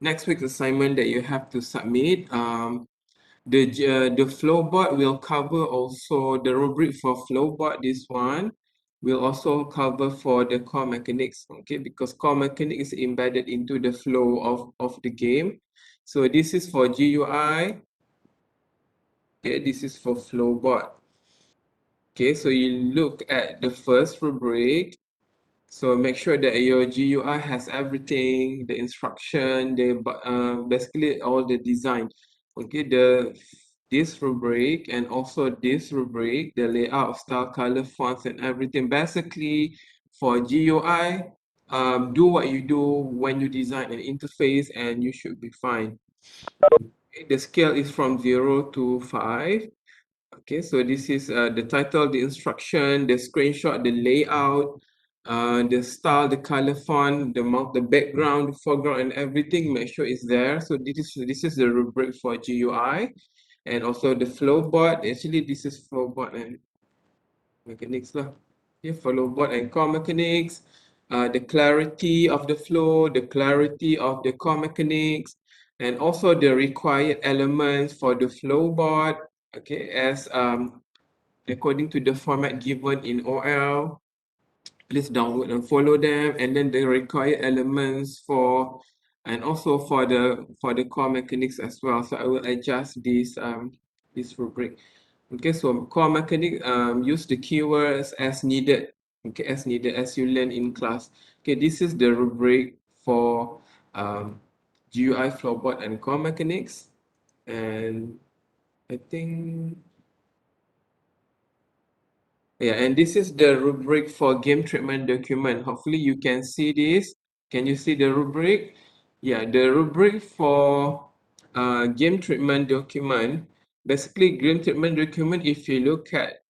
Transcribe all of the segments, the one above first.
next week's assignment that you have to submit. The flowboard will cover also the rubric for flowboard. This one will also cover for the core mechanics, okay, because core mechanics is embedded into the flow of the game. So this is for GUI. Okay, this is for flowboard. Okay, so you look at the first rubric. So make sure that your GUI has everything, the instruction, basically all the design. Okay, this rubric and also this rubric, the layout, style, color, fonts, and everything. Basically, for GUI, do what you do when you design an interface, and you should be fine. Okay, the scale is from 0 to 5. Okay, so this is the title, the instruction, the screenshot, the layout, the style, the color font, the background, the foreground, and everything. Make sure it's there. So this is the rubric for GUI, and also the flow board. Actually, this is flow board and mechanics lah. Okay, flow board and core mechanics. The clarity of the flow, the clarity of the core mechanics, and also the required elements for the flow board. Okay, as according to the format given in OL, please download and follow them, and then the required elements for, and also for the core mechanics as well. So I will adjust this rubric. Okay, so core mechanic, use the keywords as needed. Okay, as needed, as you learn in class. Okay, this is the rubric for GUI, flowboard, and core mechanics. And I think, yeah, and this is the rubric for game treatment document. Hopefully you can see this. Can you see the rubric? Yeah, the rubric for game treatment document. Basically, game treatment document, if you look at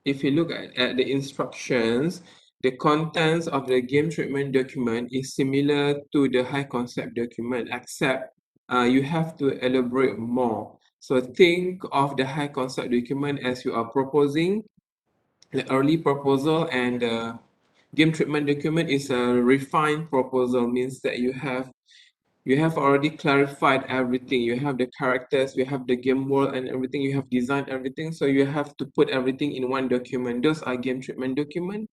the instructions, the contents of the game treatment document is similar to the high concept document, except you have to elaborate more. So think of the high concept document as you are proposing the early proposal, and the game treatment document is a refined proposal, means that you have already clarified everything. You have the characters, you have the game world and everything, you have designed everything, so you have to put everything in one document. Those are game treatment document,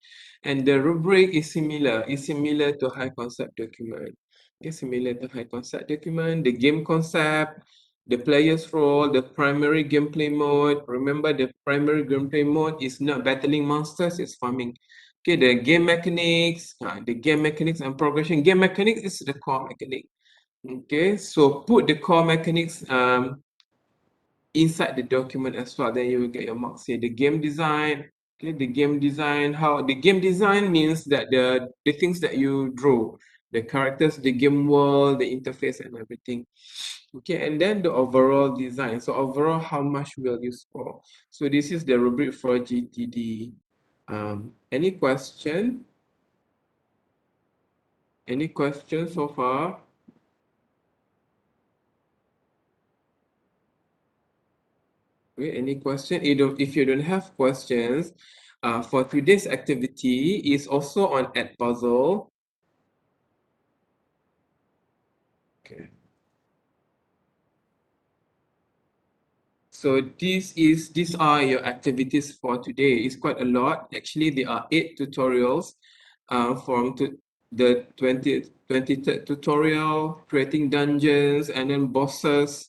and the rubric is similar to high concept document. Okay, similar to high concept document. The game concept, the player's role, the primary gameplay mode. Remember, the primary gameplay mode is not battling monsters, it's farming. Okay, the game mechanics and progression. Game mechanics is the core mechanic. Okay, so put the core mechanics inside the document as well, then you will get your marks here. The game design, okay, the game design, how the game design means that the things that you draw, the characters, the game world, the interface and everything. Okay, and then the overall design. So overall, how much will you score? So this is the rubric for GTD. Any question? Any questions so far? Okay, any question? If you don't have questions, for today's activity is also on Edpuzzle. Okay. So these are your activities for today. It's quite a lot. Actually, there are 8 tutorials from the 23rd tutorial, creating dungeons and then bosses,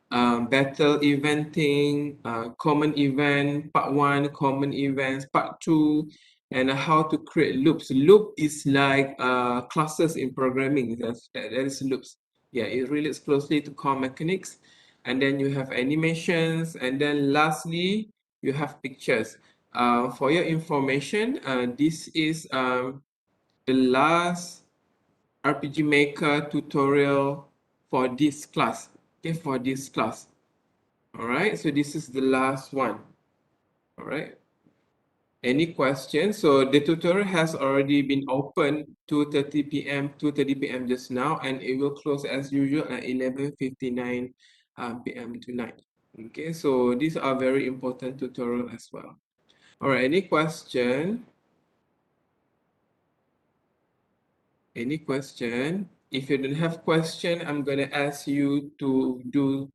battle eventing, common event, part 1, common events, part 2, and how to create loops. Loop is like classes in programming. That is loops. Yeah, it relates closely to core mechanics. And then you have animations, and then lastly, you have pictures. For your information, this is the last RPG Maker tutorial for this class. Okay, for this class. All right, so this is the last one. All right. Any questions? So the tutorial has already been open 2:30 p.m. 2:30 p.m. just now, and it will close as usual at 11:59 p.m. tonight. Okay, so these are very important tutorial as well. All right, any question? Any question? If you don't have question, I'm gonna ask you to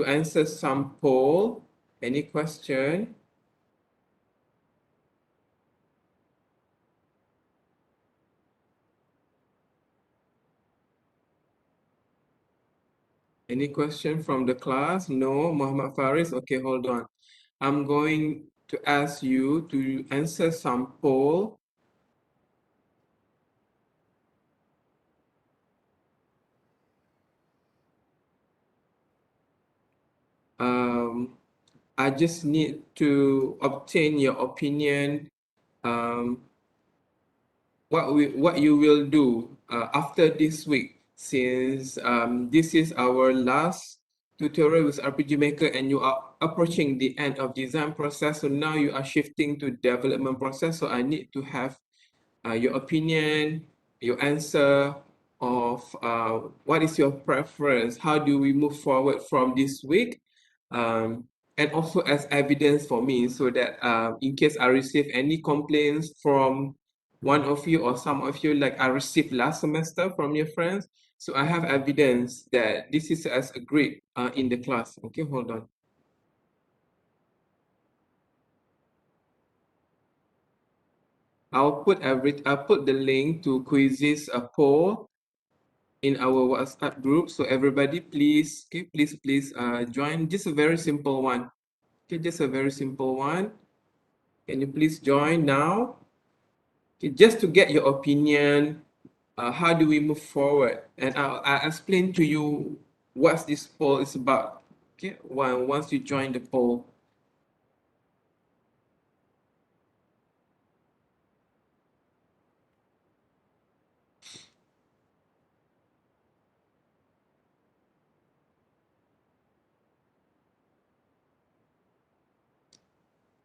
answer some poll. Any question? Any question from the class? No, Muhammad Faris. Okay, hold on. I'm going to ask you to answer some poll. I just need to obtain your opinion. Um, what you will do after this week, since this is our last tutorial with RPG Maker and you are approaching the end of design process. So now you are shifting to development process. So I need to have your opinion, your answer of what is your preference, how do we move forward from this week, um, and also as evidence for me so that in case I receive any complaints from one of you or some of you like I received last semester from your friends, so I have evidence that this is as agreed in the class. Okay, hold on. I'll put the link to quizzes poll in our WhatsApp group. So everybody, please, okay, please join. Just a very simple one. Okay, just a very simple one. Can you please join now? Okay, just to get your opinion. How do we move forward? And I'll explain to you what this poll is about. Okay, once you join the poll.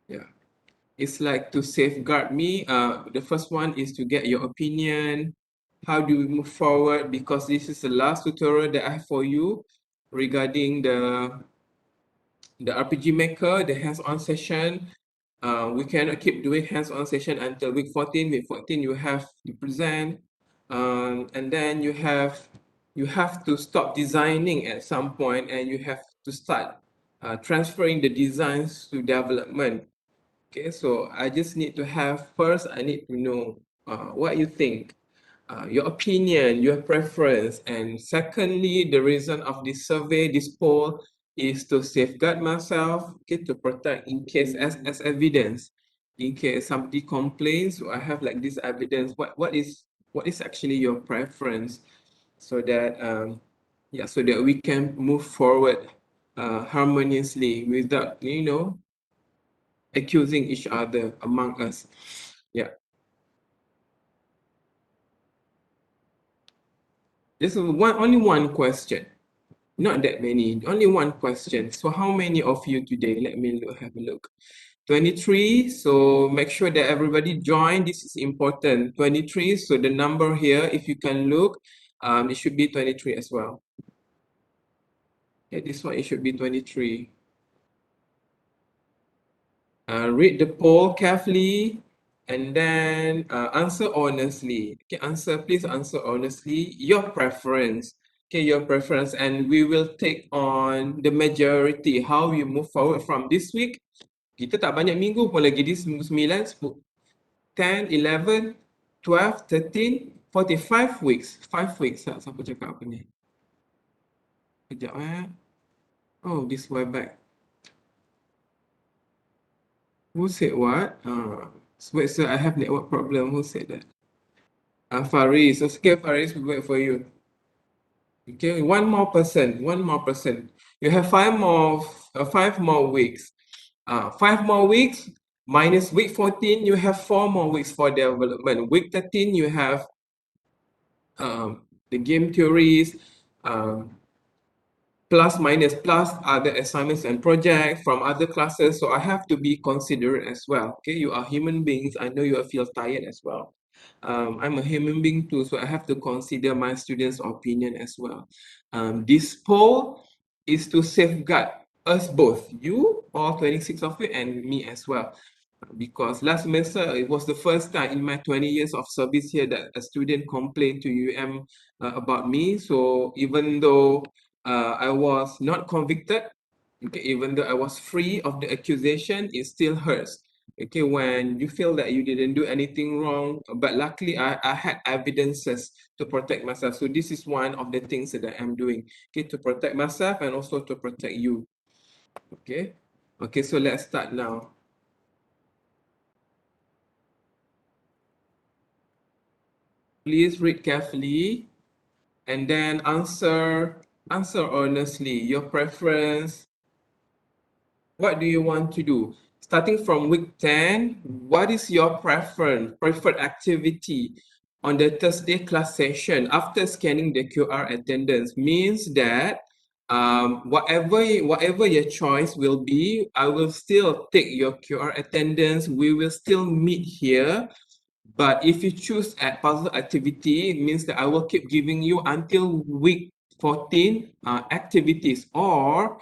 Yeah. It's like to safeguard me. The first one is to get your opinion. How do we move forward? Because this is the last tutorial that I have for you regarding the RPG Maker, the hands-on session. We cannot keep doing hands-on session until week 14. Week 14, you have to present, and then you have to stop designing at some point, and you have to start transferring the designs to development. Okay, so I just need to have first, I need to know what you think, your opinion, your preference. And secondly, the reason of this survey, this poll, is to safeguard myself, okay, to protect in case as evidence. In case somebody complains, so I have like this evidence. What is actually your preference, so that yeah, so that we can move forward harmoniously without accusing each other among us. Yeah, this is only one question, not that many, only one question. So how many of you today? Let me have a look. 23. So make sure that everybody join. This is important. 23. So the number here, if you can look, it should be 23 as well. Okay, this one it should be 23. Read the poll carefully and then answer honestly. Okay, please answer honestly your preference. Okay, your preference, and we will take on the majority, how we move forward from this week. Kita tak banyak minggu pun lagi, di 9, 10, 11, 12, 13, 45 weeks. 5 weeks. Siapa cakap apa ni? Kejap Oh, this Webex. Who said what? Wait, sir, I have network problem. Who said that? Faris. Okay, Faris, we wait for you. Okay, one more person. One more person. You have 5 more weeks. 5 more weeks minus week 14. You have 4 more weeks for development. Week 13, you have the game theories. Plus minus plus other assignments and projects from other classes. So I have to be considerate as well. Okay, you are human beings. I know you feel tired as well. I'm a human being too, so I have to consider my students' opinion as well. This poll is to safeguard us both, you, all 26 of you, and me as well. because last semester it was the first time in my 20 years of service here that a student complained to UM about me. So even though I was not convicted, okay, even though I was free of the accusation, it still hurts. Okay, when you feel that you didn't do anything wrong, but luckily I had evidences to protect myself. So this is one of the things that I'm doing, okay, to protect myself and also to protect you. Okay, okay, so let's start now. Please read carefully and then answer honestly your preference. What do you want to do? Starting from week 10, what is your preferred activity on the Thursday class session after scanning the QR attendance? Means that whatever your choice will be, I will still take your QR attendance. We will still meet here. But if you choose at puzzle activity, it means that I will keep giving you until week 14 activities. Or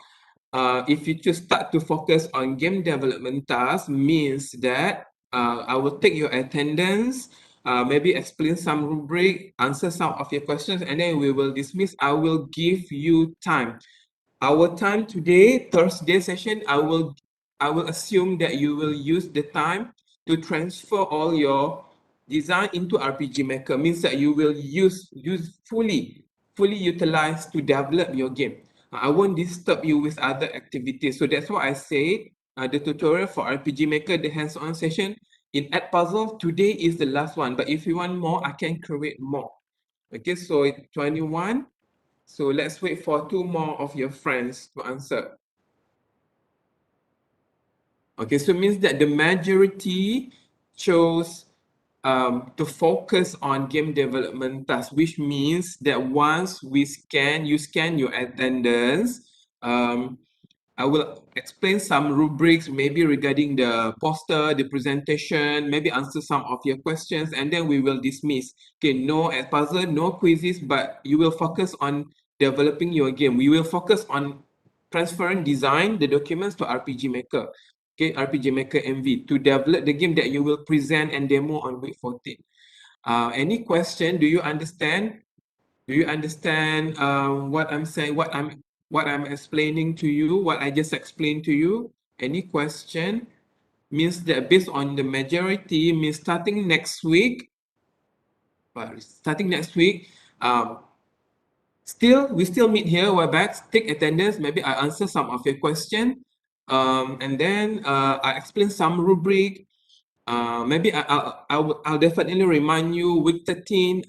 if you choose start to focus on game development tasks, means that I will take your attendance, maybe explain some rubric, answer some of your questions, and then we will dismiss. I will give you time. Our time today, Thursday session, I will assume that you will use the time to transfer all your design into RPG Maker. Means that you will use fully utilize to develop your game. I won't disturb you with other activities. So that's why I say the tutorial for RPG Maker, the hands-on session in Add Puzzle, today is the last one. But if you want more, I can create more. Okay, so 21. So let's wait for two more of your friends to answer. Okay, so it means that the majority chose to focus on game development tasks, which means that once you scan your attendance, um, I will explain some rubrics, maybe regarding the poster, the presentation, maybe answer some of your questions, and then we will dismiss. Okay, no puzzle, no quizzes, but you will focus on developing your game. We will focus on transferring design, the documents to RPG Maker. Okay, RPG Maker MV to develop the game that you will present and demo on week 14. Any question? Do you understand? Do you understand what I'm saying? What I'm explaining to you? What I just explained to you? Any question? Means that based on the majority, means starting next week. But starting next week, um, we still meet here, Webex, take attendance. Maybe I answer some of your question, and then I explain some rubric. Maybe I'll definitely remind you week 13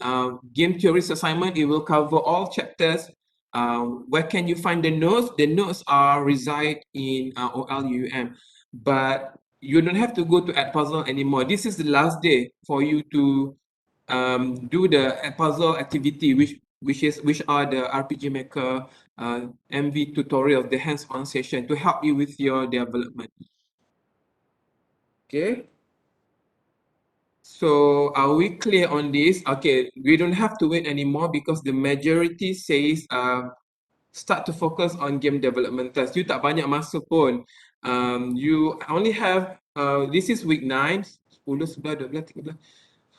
game theories assignment. It will cover all chapters. Where can you find the notes? The notes are reside in OLUM, but you don't have to go to Add Puzzle anymore. This is the last day for you to do the puzzle activity, which are the RPG Maker MV tutorial, the hands-on session to help you with your development. Okay. So are we clear on this? Okay, we don't have to wait anymore because the majority says start to focus on game development tasks. You tak banyak masa pun. You only have this is week 9, 10, 11, 12, 13,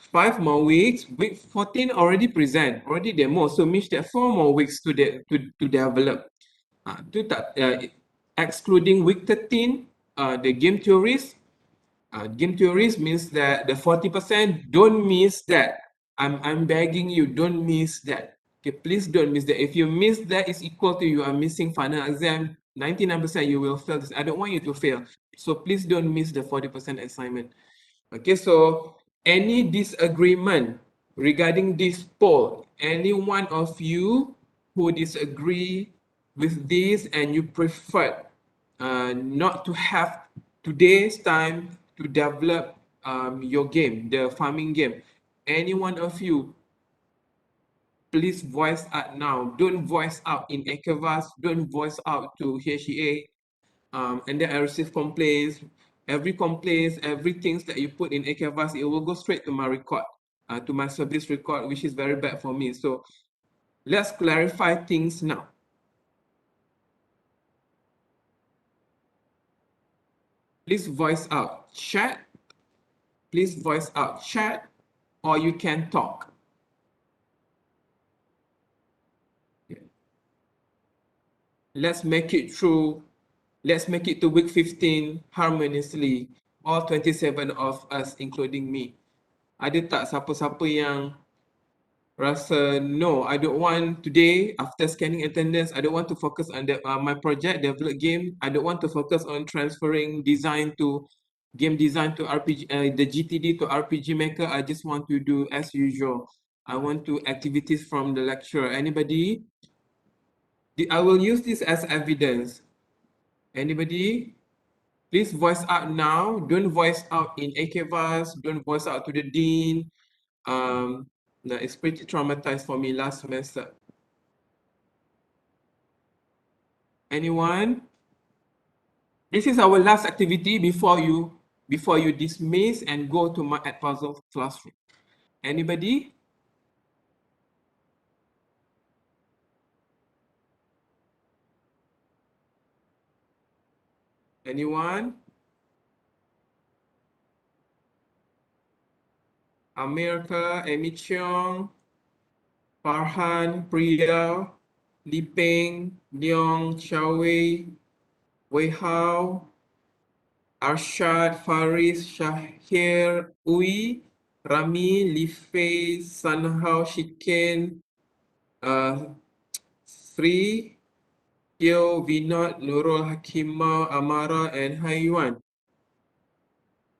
5 more weeks. Week 14 already present, already demo. So means that 4 more weeks to develop. Tu tak excluding week 13, the game theories. Game theories means that the 40%, don't miss that. I'm begging you, don't miss that. Okay, please don't miss that. If you miss that, it's equal to you are missing final exam. 99% you will fail this. I don't want you to fail. So please don't miss the 40% assignment. Okay, so any disagreement regarding this poll, any one of you who disagree with this and you prefer not to have today's time to develop your game, the farming game, any one of you, please voice out now. Don't voice out in Ekavas, don't voice out to HEA. And then I receive complaints. Every complaints, everything that you put in Ekavas, it will go straight to my record, to my service record, which is very bad for me. So let's clarify things now. Please voice out chat. Please voice out chat, or you can talk. Let's make it through. Let's make it to week 15 harmoniously. All 27 of us, including me. Ada tak siapa-siapa yang rasa, no, I don't want today, after scanning attendance, I don't want to focus on my project, develop game. I don't want to focus on transferring design to game design to RPG, the GTD to RPG Maker. I just want to do as usual. I want to activities from the lecture. Anybody? I will use this as evidence. Anybody? Please voice out now. Don't voice out in AKVAS. Don't voice out to the dean. No, it's pretty traumatized for me last semester. Anyone? This is our last activity before you dismiss and go to my at puzzle classroom. Anybody? Anyone? America, Amy Cheong, Farhan, Priya, Li Peng, Leong, Xiao Wei, Wei Hao, Arshad, Faris, Shahir, Ui, Rami, Li Fei, Sanhao, Shiken, Sri, Teo, Vinod, Nurul Hakimah, Amara, and Haiwan.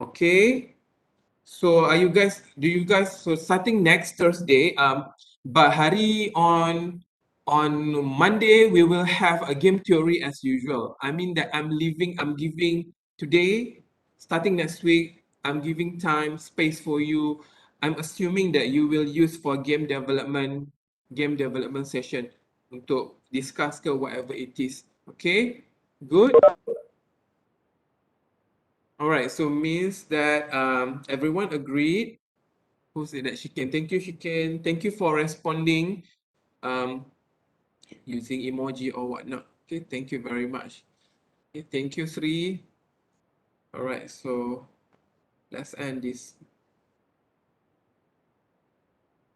Okay. So do you guys, so starting next Thursday, but hari on Monday, we will have a game theory as usual. I mean that I'm giving today, starting next week, I'm giving time, space for you. I'm assuming that you will use for game development session untuk discuss ke whatever it is. Okay, good. All right, so means that everyone agreed. Who said that? Shiken. Thank you, Shiken. Thank you for responding um, using emoji or whatnot. Okay, thank you very much. Okay, thank you, Sri. All right, so let's end this.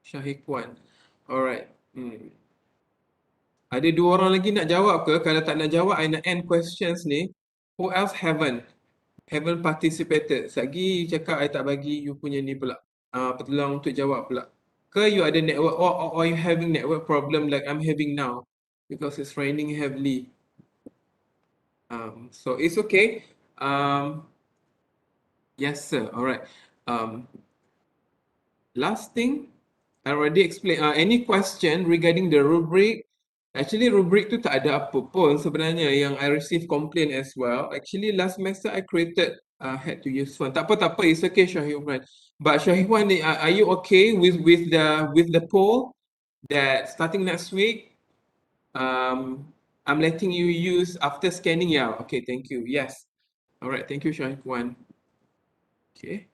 Syahikwan. All right. Ada dua orang lagi nak jawab ke? Kalau tak nak jawab, I nak end questions ni. Who else haven't participated? Sagi cakap I tak bagi you punya ni pula. Peluang untuk jawab pula. Ke you ada network or you having network problem like I'm having now because it's raining heavily. So it's okay. Yes, sir. All right. Last thing, I already explained. Any question regarding the rubric? Actually, rubric tu tak ada apa pun sebenarnya yang I receive complaint as well. Actually, last semester I created, had to use one. Tak apa, it's okay, Syahirwan. But Syahirwan, are you okay with the poll that starting next week, I'm letting you use after scanning? Yeah, okay, thank you. Yes. All right, thank you, Syahirwan. Okay.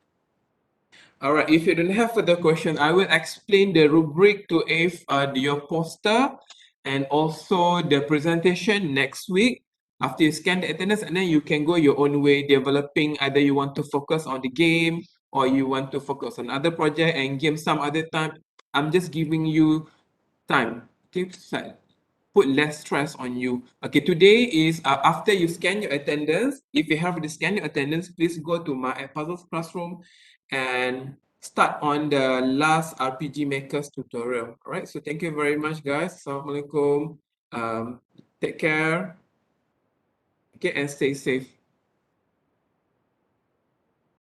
All right, if you don't have further question, I will explain the rubric to if your poster and also the presentation next week. After you scan the attendance, and then you can go your own way developing, either you want to focus on the game or you want to focus on other project and game some other time. I'm just giving you time. Okay, put less stress on you. Okay, today is after you scan your attendance. If you have to scan your attendance, please go to my puzzles classroom and start on the last RPG Makers tutorial. All right, so thank you very much, guys. Assalamualaikum. Take care. Okay, and stay safe.